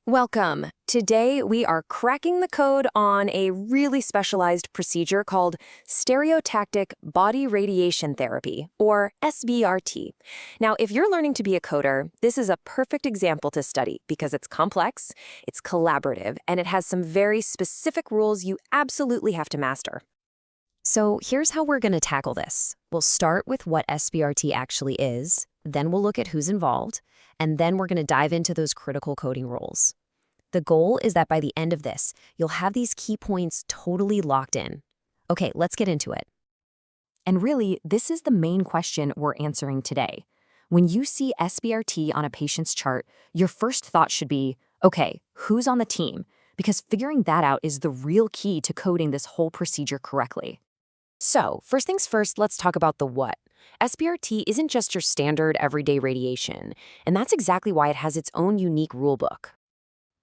Welcome. Today, we are cracking the code on a really specialized procedure called Stereotactic Body Radiation Therapy, or SBRT. Now, if you're learning to be a coder, this is a perfect example to study because it's complex, it's collaborative, and it has some very specific rules you absolutely have to master. So here's how we're going to tackle this. We'll start with what SBRT actually is, then we'll look at who's involved, and then we're going to dive into those critical coding rules. The goal is that by the end of this, you'll have these key points totally locked in. Okay, let's get into it. And really, this is the main question we're answering today. When you see SBRT on a patient's chart, your first thought should be, okay, who's on the team? Because figuring that out is the real key to coding this whole procedure correctly. So, first things first, let's talk about the what. SBRT isn't just your standard everyday radiation, and that's exactly why it has its own unique rulebook.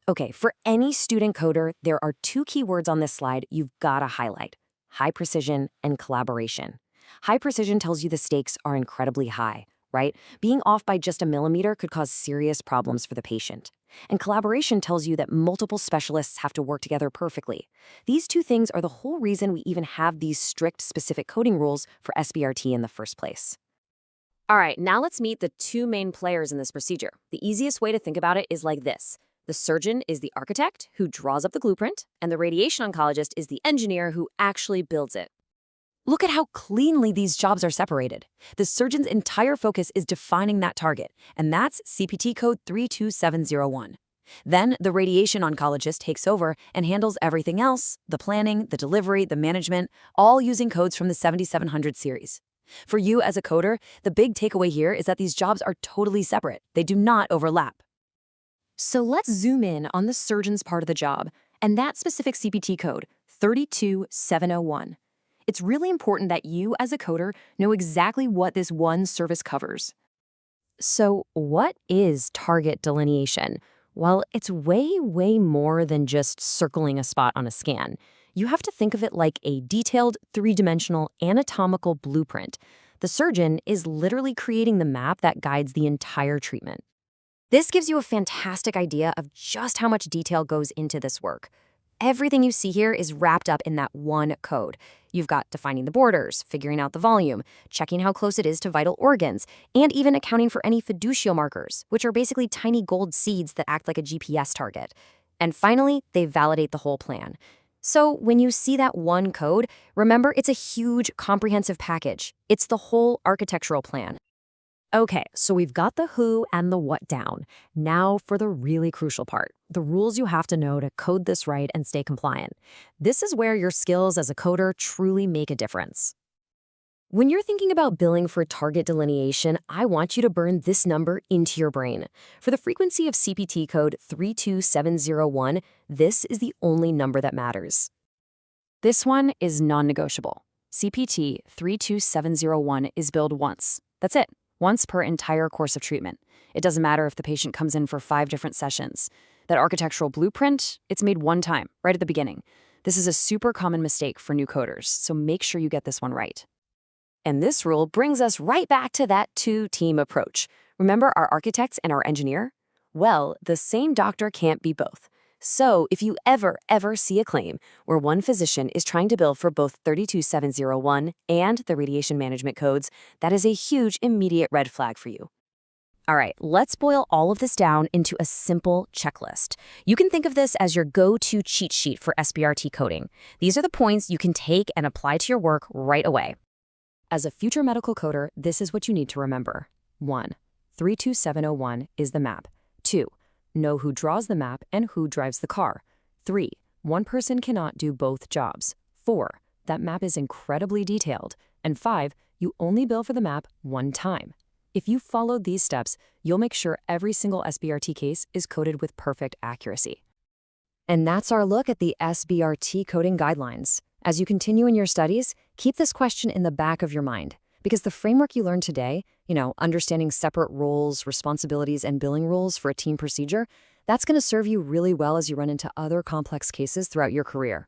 Okay, for any student coder, there are two keywords on this slide you've got to highlight: high precision and collaboration. High precision tells you the stakes are incredibly high, right? Being off by just a millimeter could cause serious problems for the patient. And collaboration tells you that multiple specialists have to work together perfectly. These two things are the whole reason we even have these strict specific coding rules for SBRT in the first place. All right, now let's meet the two main players in this procedure. The easiest way to think about it is like this. The surgeon is the architect who draws up the blueprint, and the radiation oncologist is the engineer who actually builds it. Look at how cleanly these jobs are separated. The surgeon's entire focus is defining that target, and that's CPT code 32701. Then the radiation oncologist takes over and handles everything else: the planning, the delivery, the management, all using codes from the 7700 series. For you as a coder, the big takeaway here is that these jobs are totally separate. They do not overlap. So let's zoom in on the surgeon's part of the job, and that specific CPT code, 32701. It's really important that you, as a coder, know exactly what this one service covers. So what is target delineation? Well, it's way more than just circling a spot on a scan. You have to think of it like a detailed, three-dimensional anatomical blueprint. The surgeon is literally creating the map that guides the entire treatment. This gives you a fantastic idea of just how much detail goes into this work. Everything you see here is wrapped up in that one code. You've got defining the borders, figuring out the volume, checking how close it is to vital organs, and even accounting for any fiducial markers, which are basically tiny gold seeds that act like a GPS target. And finally, they validate the whole plan. So when you see that one code, remember it's a huge, comprehensive package. It's the whole architectural plan. Okay, so we've got the who and the what down. Now for the really crucial part, the rules you have to know to code this right and stay compliant. This is where your skills as a coder truly make a difference. When you're thinking about billing for target delineation, I want you to burn this number into your brain. For the frequency of CPT code 32701, this is the only number that matters. This one is non-negotiable. CPT 32701 is billed once. That's it. Once per entire course of treatment. It doesn't matter if the patient comes in for 5 different sessions. That architectural blueprint, it's made one time, right at the beginning. This is a super common mistake for new coders, so make sure you get this one right. And this rule brings us right back to that two-team approach. Remember our architects and our engineer? Well, the same doctor can't be both. So if you ever see a claim where one physician is trying to bill for both 32701 and the radiation management codes, that is a huge immediate red flag for you. All right, let's boil all of this down into a simple checklist. You can think of this as your go-to cheat sheet for SBRT coding. These are the points you can take and apply to your work right away. As a future medical coder, this is what you need to remember. 1. 32701 is the map. 2. Know who draws the map and who drives the car. 3. One person cannot do both jobs. 4. That map is incredibly detailed. And 5. You only bill for the map one time. If you followed these steps, you'll make sure every single SBRT case is coded with perfect accuracy. And that's our look at the SBRT coding guidelines. As you continue in your studies, keep this question in the back of your mind. Because the framework you learned today, understanding separate roles, responsibilities, and billing rules for a team procedure, that's going to serve you really well as you run into other complex cases throughout your career.